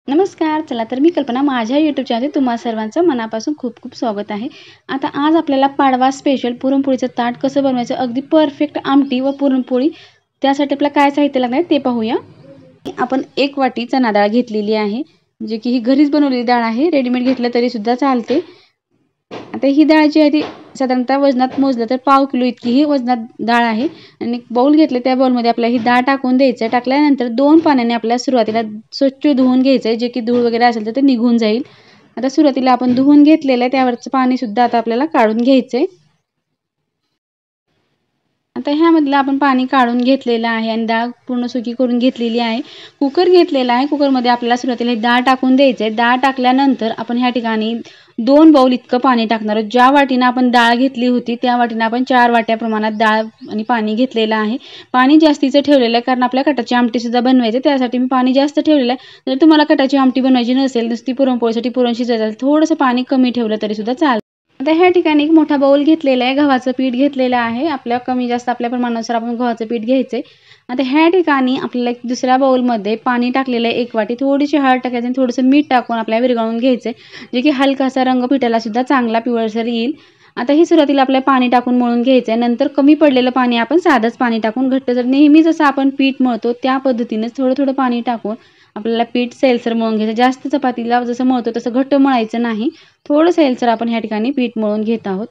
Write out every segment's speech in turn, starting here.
नमस्कार. चला तर मी कल्पना माझ्या यूट्यूब चॅनलमध्ये तुम्हा सर्वांचं मनापासून खूप खूप स्वागत आहे. आता आज आपल्याला पाडवा स्पेशल पुरणपोळीचं ताट कसं बनवायचं, अगदी परफेक्ट आमटी व पुरणपोळी, त्यासाठी आपल्याला काय साहित्य लागणार ते पाहूया. आपण 1 वाटी चणा डाळ घेतलेली आहे, जे की ही घरीच बनवलेली डाळ आहे. रेडीमेड घेतलं तरी सुद्धा चालते. आता ही डाळ जी आहे ती साधारणतः वजनात मोजलं तर 1/2 किलो इतकी ही वजनात डाळ आहे. आणि बाउल घेतले, त्या बाउलमध्ये आपल्याला ही डाळ टाकून द्यायचं. टाकल्यानंतर 2 पाण्याने आपल्याला सुरुवातीला स्वच्छ धुवून घ्यायचं आहे, जे की धूळ वगैरे असेल तर ते निघून जाईल. आता सुरुवातीला आपण धुवून घेतलेलं आहे, त्यावरचं पाणी सुद्धा आता आपल्याला काढून घ्यायचं आहे. आता ह्यामधलं आपण पाणी काढून घेतलेलं आहे आणि डाळ पूर्ण सुकी करून घेतलेली आहे. कुकर घेतलेला आहे. कुकरमध्ये आपल्याला सुरुवातीला डाळ टाकून द्यायचं आहे. डाळ टाकल्यानंतर आपण ह्या ठिकाणी 2 बाउल इतकं पाणी टाकणार आहोत. ज्या वाटीनं आपण डाळ घेतली होती त्या वाटीनं आपण 4 वाट्या प्रमाणात डाळ आणि पाणी घेतलेलं आहे. पाणी जास्तीचं ठेवलेलं आहे, कारण आपल्याला कटाची आमटी सुद्धा बनवायची, त्यासाठी मी पाणी जास्त ठेवलेलं आहे. जर तुम्हाला कटाची आमटी बनवायची नसेल, नुसती पुरणपोळीसाठी पुरण शिजायचं असेल, थोडंसं पाणी कमी ठेवलं तरी सुद्धा चालेल. आता ह्या ठिकाणी एक मोठा बाउल घेतलेला आहे, गव्हाचं पीठ घेतलेलं आहे. आपल्या कमी जास्त आपल्या प्रमाणानुसार आपण गव्हाचं पीठ घ्यायचंय. आता ह्या ठिकाणी आपल्याला एक दुसऱ्या बाउलमध्ये पाणी टाकलेलं आहे 1 वाटी, थोडीशी हळद टाकायची आणि थोडंसं मीठ टाकून आपल्याला विरघळवून घ्यायचंय, जे की हलकासा रंग पिठाला सुद्धा चांगला पिवळसर येईल. आता ही सुरुवातीला आपल्याला पाणी टाकून मळून घ्यायचंय. नंतर कमी पडलेलं पाणी आपण साधंच पाणी टाकून घट्ट, जर नेहमी जसं आपण पीठ मळतो त्या पद्धतीनेच थोडं थोडं पाणी टाकून आपल्याला पीठ सैलसर मळून घ्यायचं. जास्त चपातीला जसं मळतो तसं घट्ट मळायचं नाही, थोडं सैलसर आपण ह्या ठिकाणी पीठ मळून घेत आहोत.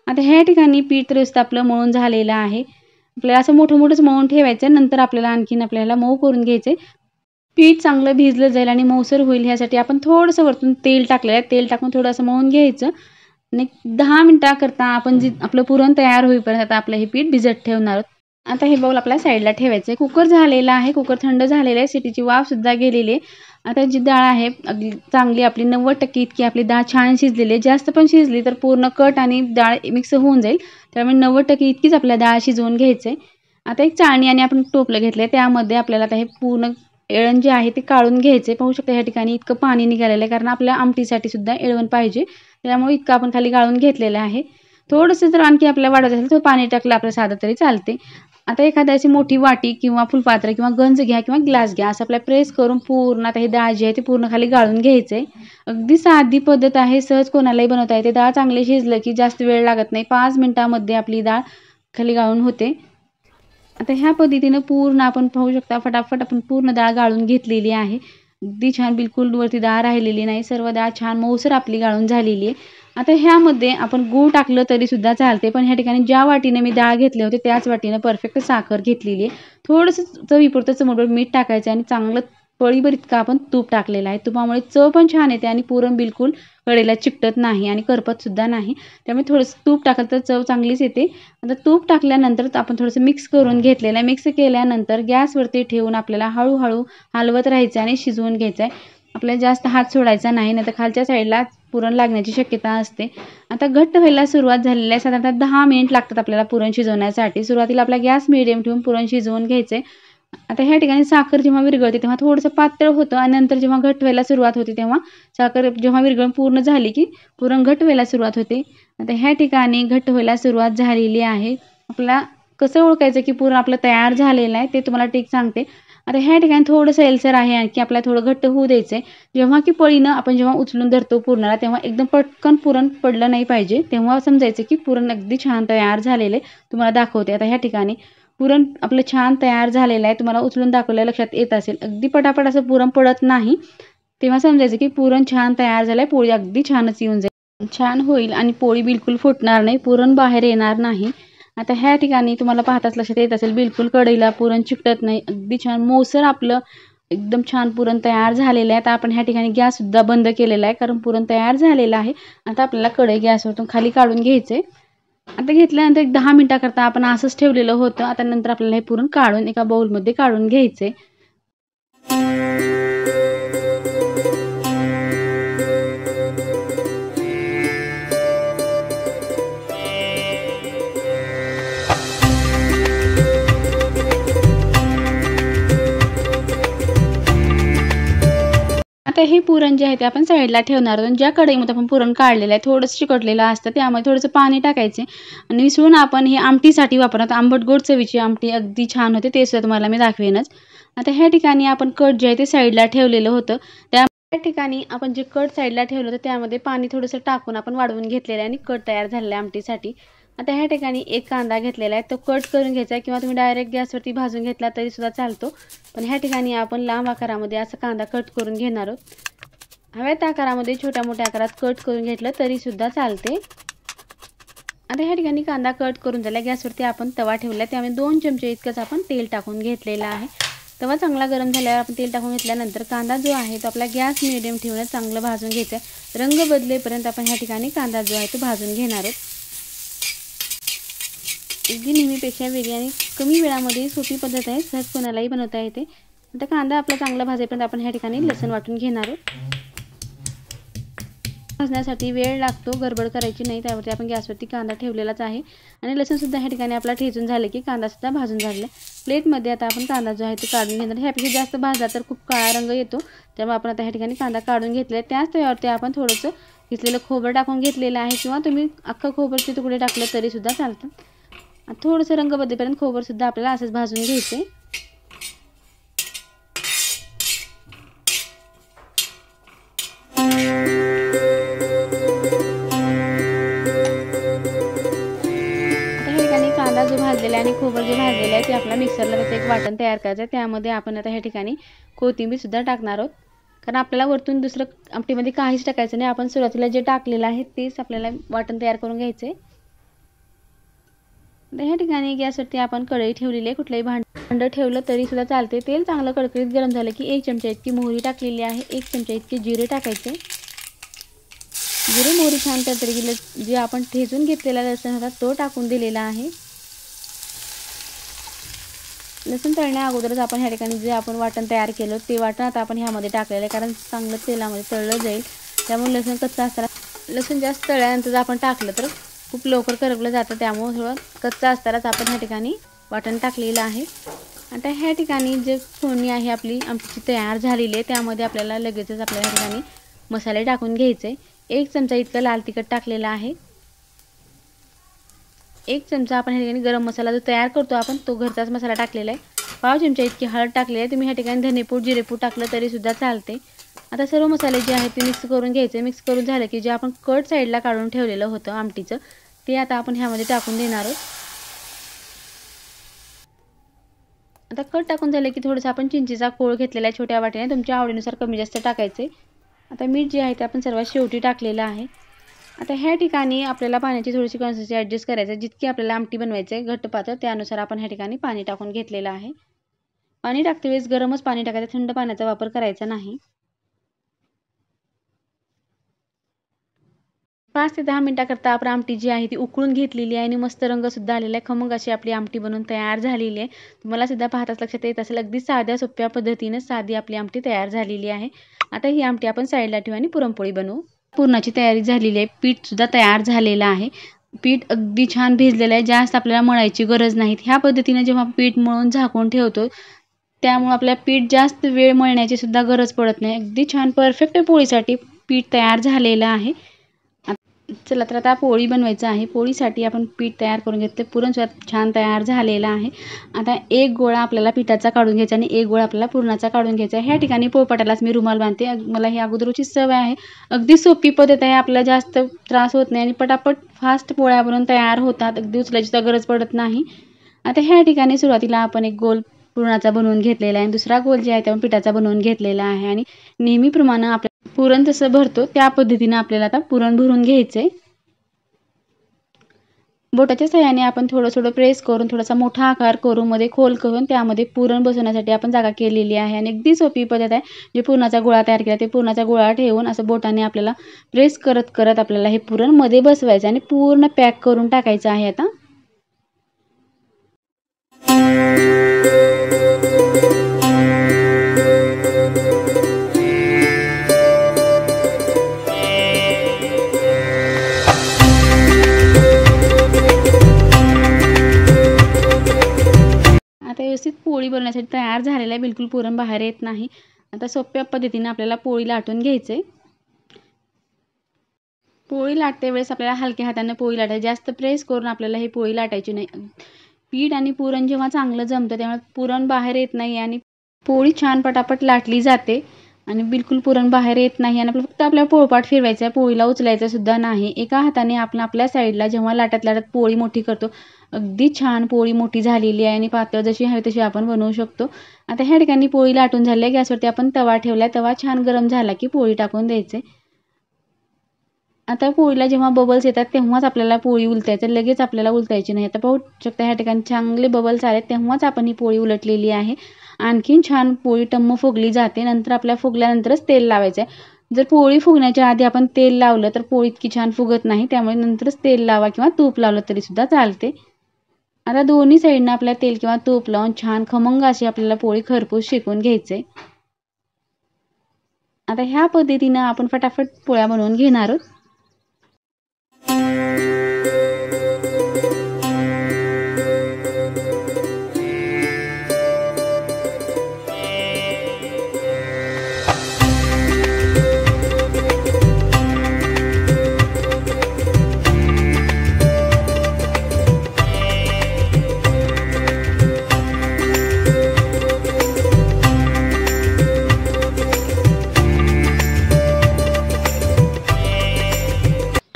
आता ह्या ठिकाणी पीठ तर आपलं मळून झालेलं आहे. आपल्याला असं मोठं मोठंच मळून ठेवायचं, नंतर आपल्याला मऊ करून घ्यायचे. पीठ चांगलं भिजलं जाईल आणि मऊसर होईल ह्यासाठी आपण थोडंसं वरतून तेल टाकलेलं आहे. तेल टाकून थोडंसं मळून घ्यायचं आणि 10 मिनिटाकरता आपण आपलं पुरण तयार होईपर्यंत आता आपलं हे पीठ भिजत ठेवणार आहोत. आता हे बाउल आपल्या साईडला ठेवायचं आहे. कुकर झालेला आहे, कुकर थंड झालेला आहे, शिटीची वाफ सुद्धा गेलेली आहे. आता जी डाळ आहे अगदी चांगली आपली 90% इतकी आपली डाळ छान शिजलेली आहे. जास्त पण शिजली तर पूर्ण कट आणि डाळ मिक्स होऊन जाईल, त्यामुळे 90% इतकीच आपल्याला डाळ शिजवून घ्यायचं आहे. आता एक चाळणी आणि आपण टोपलं घेतलं आहे, त्यामध्ये आपल्याला आता हे पूर्ण येळण जे आहे ते काढून घ्यायचे. पाहू शकता ह्या ठिकाणी इतकं पाणी निघालेलं आहे, कारण आपल्या आमटीसाठी सुद्धा येळवण पाहिजे, त्यामुळे इतकं आपण खाली गाळून घेतलेलं आहे. थोडंसं जर आणखी आपल्याला वाढत असेल तर पाणी टाकलं आपलं साधं तरी चालते. आता एखादी अशी मोठी वाटी किंवा फुलपात्र किंवा गंज घ्या किंवा ग्लास घ्या, असं आपल्याला प्रेस करून पूर्ण आता ही डाळ जी आहे ती पूर्ण खाली गाळून घ्यायचं आहे. अगदी साधी पद्धत आहे, सहज कोणालाही बनवता येते. डाळ चांगली शिजलं की जास्त वेळ लागत नाही, 5 मिनिटामध्ये आपली डाळ खाली गाळून होते. आता ह्या पद्धतीनं पूर्ण आपण पाहू शकता फटाफट आपण पूर्ण डाळ गाळून घेतलेली आहे. अगदी छान, बिलकुल वरती डाळ राहिलेली नाही, सर्व डाळ छान मऊसर आपली गाळून झालेली आहे. आता ह्यामध्ये आपण गूळ टाकलं तरी सुद्धा चालते, पण ह्या ठिकाणी ज्या वाटीने मी डाळ घेतली होती त्याच वाटीनं परफेक्ट साखर घेतलेली आहे. थोडंसं चवीपुरतं चमचमीत मीठ टाकायचं आणि चांगलं पळीभर इतकं आपण तूप टाकलेलं आहे. तुपामुळे चव पण छान येते आणि पुरण बिलकुल कढईला चिकटत नाही आणि करपत सुद्धा नाही, त्यामुळे थोडंसं तूप टाकलं तर चव चांगलीच येते. आता तूप टाकल्यानंतर आपण थोडंसं मिक्स करून घेतलेलं आहे. मिक्स केल्यानंतर गॅसवरती ठेवून आपल्याला हळूहळू हलवत राहायचं आणि शिजवून घ्यायचं आहे. आपल्याला जास्त हात सोडायचा नाही, नाहीतर खालच्या साईडला पुरण लागण्याची शक्यता असते. आता घट्ट व्हायला सुरुवात झालेली आहे. साधारणतः 10 मिनिट लागतात आपल्याला पुरण शिजवण्यासाठी. सुरुवातीला आपला गॅस मीडियम ठेवून पुरण शिजवून घ्यायचे. आता ह्या ठिकाणी साखर जेव्हा विरघळते तेव्हा थोडंसं पातळ होतं आणि नंतर जेव्हा घट्ट व्हायला सुरुवात होते तेव्हा साखर जेव्हा विरघळून पूर्ण झाली की पुरण घट्ट व्हायला सुरुवात होते. आता ह्या ठिकाणी घट्ट व्हायला सुरुवात झालेली आहे. आपल्याला कसं ओळखायचं की पुरण आपलं तयार झालेलं आहे ते तुम्हाला टिक सांगते. आता ह्या ठिकाणी थोडंसं एलसर आहे, आणखी आपल्याला थोडं घट्ट होऊ द्यायचं आहे. जेव्हा की पळीनं आपण जेव्हा उचलून धरतो पुरणाला, तेव्हा एकदम पटकन पुरण पडलं नाही पाहिजे, तेव्हा समजायचं की पुरण अगदी छान तयार झालेलं आहे. तुम्हाला दाखवते. आता ह्या ठिकाणी पुरण आपलं छान तयार झालेलं आहे, तुम्हाला उचलून दाखवलं लक्षात येत असेल. अगदी पटापट असं पुरण पडत नाही, तेव्हा समजायचं की पुरण छान तयार झालं आहे. पोळी अगदी छानच येऊन जाईल, छान होईल आणि पोळी बिलकुल फुटणार नाही, पुरण बाहेर येणार नाही. आता ह्या ठिकाणी तुम्हाला पाहताच लक्षात येत असेल, बिलकुल कढईला पुरण चिकटत नाही, अगदी छान मऊसर आपलं एकदम छान पुरण तयार झालेलं आहे. आता आपण ह्या ठिकाणी गॅससुद्धा बंद केलेला आहे, कारण पुरण तयार झालेलं आहे. आता आपल्याला कढई गॅसवरून खाली काढून घ्यायचं आहे. आता घेतल्यानंतर एक 10 मिनिटाकरता आपण असंच ठेवलेलं होतं. आता नंतर आपल्याला हे पुरण काढून एका बाउलमध्ये काढून घ्यायचं आहे. आता हे पुरण जे आहे ते आपण साईडला ठेवणार आहोत. ज्या कढईमध्ये आपण पुरण काढलेलं आहे थोडंसं चिकटलेलं असतं, त्यामध्ये थोडंसं पाणी टाकायचे आणि मिसळून आपण हे आमटीसाठी वापरणार. आंबट गोड चवीची आमटी अगदी छान होते, ते सुद्धा तुम्हाला मी दाखवेनच. आता ह्या ठिकाणी आपण कट जे आहे ते साईडला ठेवलेलं होतं, त्या त्या ठिकाणी आपण जे कट साईडला ठेवलं होतं त्यामध्ये पाणी थोडंसं टाकून आपण वाढवून घेतलेलं आहे आणि कट तयार झालेला आहे आमटीसाठी। आता ह्या ठिकाणी एक कांदा घेतलेला आहे, तो कट करून घ्यायचा किंवा तुम्ही डायरेक्ट गॅसवरती भाजून घेतला तरी सुद्धा चालतो, पण ह्या ठिकाणी आपण लांब आकारामध्ये असा कांदा कट करून घेणार आहोत। हव्या त्या आकारामध्ये छोट्या मोठ्या आकारात कट करून घेतलं तरी सुद्धा चालते। आता ह्या ठिकाणी कांदा कट करून झाला, गॅसवरती आपण तवा ठेवला, त्यामध्ये 2 चमचे इतकंच आपण तेल टाकून घेतलेलं आहे। तवा चांगला गरम झाल्यावर आपण तेल टाकून घेतल्यानंतर कांदा जो आहे तो आपला गॅस मिडियम ठेवून चांगलं भाजून घ्यायचं आहे। रंग बदलेपर्यंत आपण ह्या ठिकाणी कांदा जो आहे तो भाजून घेणार आहोत। अगदी नेहमीपेक्षा वेगळी आणि कमी वेळामध्ये सोपी पद्धत आहे, सहज कोणालाही बनवता येते। आता कांदा आपला चांगला भाजेपर्यंत आपण ह्या ठिकाणी लसूण वाटून घेणार आहोत। भाजण्यासाठी वेळ लागतो, गडबड करायची नाही, त्यावरती आपण गॅसवरती कांदा ठेवलेलाच आहे आणि लसूण सुद्धा ह्या ठिकाणी आपला ठेचून झाले की कांदा सुद्धा भाजून झाला। प्लेटमध्ये आता आपण कांदा जो आहे तो काढून घेणार। ह्यापेक्षा जास्त भाजला तर खूप काळा रंग येतो, त्यामुळे आपण आता ह्या ठिकाणी कांदा काढून घेतला आहे। त्याच तव्यावरती आपण थोडंसं घेतलेलं खोबरं टाकून घेतलेलं आहे किंवा तुम्ही अख्खं खोबरचे तुकडे टाकले तरी सुद्धा चालतात। थोडंसं रंग बदलेपर्यंत खोबरं सुद्धा आपल्याला असंच भाजून घ्यायचं आहे। कांदा जो भाजलेला आहे आणि खोबरं जे भाजलेलं आहे ते आपल्या मिक्सरला त्याचं एक वाटण तयार करायचं आहे। त्यामध्ये आपण आता ह्या ठिकाणी कोथिंबीर सुद्धा टाकणार आहोत, कारण आपल्याला वरतून दुसरं आमटीमध्ये काहीच टाकायचं नाही, आपण सुरुवातीला जे टाकलेलं आहे तेच आपल्याला वाटण तयार करून घ्यायचं आहे। ह्या ठिकाणी गॅसवरती आपण कढई ठेवलेली आहे, कुठलंही भांडं ठेवलं तरी सुद्धा चालते। तेल चांगलं कडकडीत गरम झालं की 1 चमचा इतकी मोहरी टाकलेली आहे, 1 चमचा इतके जिरे टाकायचे। जिरे मोहरी छान तडतडली जे आपण ठेचून घेतलेला लसूण होता तो टाकून दिलेला आहे। लसूण तळण्या अगोदरच आपण ह्या ठिकाणी जे आपण वाटण तयार केलं ते वाटण आता आपण ह्यामध्ये टाकलेलं आहे, कारण चांगलं तेलामध्ये तळलं जाईल, त्यामुळे लसूण कच्चा असताना लसूण जास्त तळल्यानंतर जर आपण टाकलं तर खूप लवकर करपलं जातं, त्यामुळे थोडं कच्चा असतानाच आपण ह्या ठिकाणी वाटण टाकलेलं आहे। आता ह्या ठिकाणी जे फोडणी आहे आपली आमटीची तयार झालेली आहे, त्यामध्ये आपल्याला लगेचच आपल्या ह्या ठिकाणी मसाले टाकून घ्यायचे। 1 चमचा इतकं लाल तिखट टाकलेलं आहे, 1 चमचा आपण ह्या ठिकाणी गरम मसाला जो तयार करतो आपण तो घरचाच मसाला टाकलेला आहे, 1/2 चमचा इतकी हळद टाकलेली आहे। तुम्ही ह्या ठिकाणी धनेपूड जिरेपूड टाकलं तरी सुद्धा चालते। आता सर्व मसाले जे आहेत ते मिक्स करून घ्यायचे। मिक्स करून झालं की जे आपण कट साईडला काढून ठेवलेलं होतं आमटीचं ते आता आपण ह्यामध्ये टाकून देणार आहोत। आता कट टाकून झाले की थोडंसं आपण चिंचेचा कोळ घेतलेला आहे छोट्या वाटीने, तुमच्या आवडीनुसार कमी जास्त टाकायचे। आता मीठ जे आहे ते आपण सर्वात शेवटी टाकलेलं आहे। आता ह्या ठिकाणी आपल्याला पाण्याची थोडीशी कन्सिस्टन्सी ॲडजस्ट करायची, जितकी आपल्याला आमटी बनवायची आहे घट्ट पातळ त्यानुसार आपण ह्या ठिकाणी पाणी टाकून घेतलेलं आहे। पाणी टाकते वेळेस गरमच पाणी टाकायचं, थंड पाण्याचा वापर करायचा नाही। 5 ते 10 मिनिटाकरता आपण आमटी जी आहे ती उकळून घेतलेली आहे आणि मस्त रंग सुद्धा आलेला आहे, खमंग अशी आपली आमटी बनवून तयार झालेली आहे। तुम्हाला सुद्धा पाहताच लक्षात येत असेल, अगदी साध्या सोप्या पद्धतीने साधी आपली आमटी तयार झालेली आहे। आता ही आमटी आपण साईडला ठेवू आणि पुरणपोळी बनवू। पुरणाची तयारी झालेली आहे, पीठ सुद्धा तयार झालेलं आहे। पीठ अगदी छान भिजलेलं आहे, जास्त आपल्याला मळायची गरज नाही। ह्या पद्धतीने जेव्हा पीठ मळून झाकून ठेवतो त्यामुळे आपल्याला पीठ जास्त वेळ मळण्याची सुद्धा गरज पडत नाही, अगदी छान परफेक्ट पोळीसाठी पीठ तयार झालेलं आहे। चला तर आता पोळी बनवायचं आहे। पोळीसाठी आपण पीठ तयार करून घेतले, पुरण सुद्धा छान तयार झालेलं आहे। आता एक गोळा आपल्याला पिठाचा काढून घ्यायचा आणि एक गोळा आपल्याला पुरणाचा काढून घ्यायचा। ह्या ठिकाणी पोळपाटालाच मी रुमाल बांधते, मला ही अगोदरची सवय आहे। अगदी सोपी पद्धत आहे, आपल्याला जास्त त्रास होत नाही आणि पटापट फास्ट पोळ्या बनवून तयार होतात, अगदी उचलायची सुद्धा गरज पडत नाही। आता ह्या ठिकाणी सुरुवातीला आपण एक गोल पुरणाचा बनवून घेतलेला आहे, दुसरा गोल जे आहे ते पिठाचा बनवून घेतलेला आहे आणि नेहमीप्रमाणे आपल्याला पुरण जसं भरतो त्या पद्धतीने आपल्याला आता पुरण भरून घ्यायचंय। बोटाच्या सहाय्याने आपण थोडं प्रेस करून थोडासा मोठा आकार करून मध्ये खोल करून त्यामध्ये पुरण बसवण्यासाठी आपण जागा केलेली आहे आणि अगदी सोपी पद्धत आहे। जे पुरणाचा गोळा तयार केला ते पुरणाचा गोळा ठेवून असं बोटाने आपल्याला प्रेस करत आपल्याला हे पुरण मध्ये बसवायचं आणि पूर्ण पॅक करून टाकायचं आहे। आता व्यवस्थित पोळी बनवण्यासाठी तयार झालेला आहे, बिलकुल पुरण बाहेर येत नाही। आता सोप्या पद्धतीने आपल्याला पोळी लाटून घ्यायचे। पोळी लाटते वेळेस आपल्याला हलक्या हाताने पोळी लाटायची, जास्त प्रेस करून आपल्याला ही पोळी लाटायची नाही। पीठ आणि पुरण जेव्हा चांगलं जमतं त्यामुळे पुरण बाहेर येत नाही आणि पोळी छान पटापट लाटली जाते। आणि बिलकुल पुरण बाहेर येत नाही आणि फक्त आपल्याला पोळपाट फिरवायचा आहे, पोळीला उचलायचं सुद्धा नाही. एका हाताने आपण आपल्या साईडला जेव्हा लाटत लाटत पोळी मोठी करतो, अगदी छान पोळी मोठी झालेली आहे आणि पातळ जशी हवी तशी आपण बनवू शकतो. आता ह्या ठिकाणी पोळी लाटून झाली आहे. गॅसवरती आपण तवा ठेवला, तवा छान गरम झाला की पोळी टाकून द्यायचे. आता पोळीला जेव्हा बबल्स येतात तेव्हाच आपल्याला पोळी उलटायचं, लगेच आपल्याला उलटायची नाही. आता पाहू शकता ह्या ठिकाणी चांगले बबल्स आले तेव्हाच आपण ही पोळी उलटलेली आहे. आणखीन छान पोळी टम्म फुगली जाते. नंतर आपल्या फुगल्यानंतरच तेल लावायचं आहे. जर पोळी फुगण्याच्या आधी आपण तेल लावलं तर पोळी इतकी छान फुगत नाही. त्यामुळे नंतरच तेल लावा किंवा तूप लावलं तरीसुद्धा चालते. आता दोन्ही साईडनं आपल्याला तेल किंवा तूप लावून छान खमंग अशी आपल्याला पोळी खरपूस शेकून घ्यायचे. आता ह्या पद्धतीनं आपण फटाफट पोळ्या बनवून घेणार आहोत.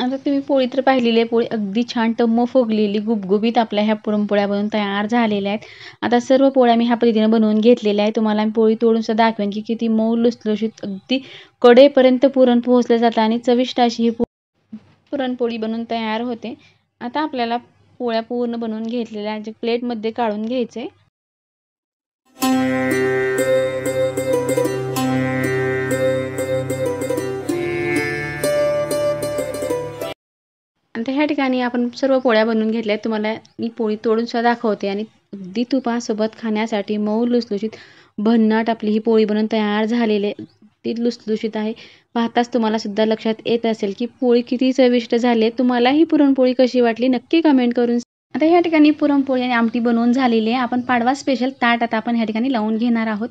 आता तुम्ही पोळी तर पाहिलेली आहे. पोळी अगदी छान टम्म फुगलेली गुबगुबीत आपल्या ह्या पुरणपोळ्या बनवून तयार झालेल्या आहेत. आता सर्व पोळ्या मी ह्या पद्धतीने बनवून घेतलेल्या आहेत. तुम्हाला मी पोळी तोडून सुद्धा दाखवेन की किती मऊ लुसलुशीत अगदी कडेपर्यंत पुरण पोहोचलं जातं आणि चविष्ट अशी ही पुरणपोळी बनवून तयार होते. आता आपल्याला पोळ्या पूर्ण बनवून घेतलेल्या आहेत, प्लेटमध्ये काढून घ्यायचे. आता ह्या ठिकाणी आपण सर्व पोळ्या बनवून घेतल्या आहेत. तुम्हाला मी पोळी तोडून सुद्धा दाखवते आणि अगदी तुपासोबत खाण्यासाठी मऊ लुसलुशीत भन्नाट आपली ही पोळी बनवून तयार झालेली आहे. ती लुसलुशीत आहे. पाहताच तुम्हाला सुद्धा लक्षात येत असेल की पोळी किती चविष्ट झाली आहे. तुम्हाला ही पुरणपोळी कशी वाटली नक्की कमेंट करून. आता ह्या ठिकाणी पुरणपोळी आणि आमटी बनवून झालेली आहे. आपण पाडवा स्पेशल ताट आता आपण ह्या ठिकाणी लावून घेणार आहोत.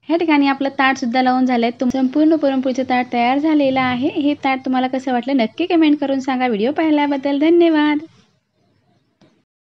ह्या ठिकाणी आपलं ताट सुद्धा लावून झालंय. संपूर्ण पुरणपोळीचं ताट तयार झालेलं आहे. हे ताट तुम्हाला कसं वाटलं नक्की कमेंट करून सांगा. व्हिडिओ पाहिल्याबद्दल धन्यवाद.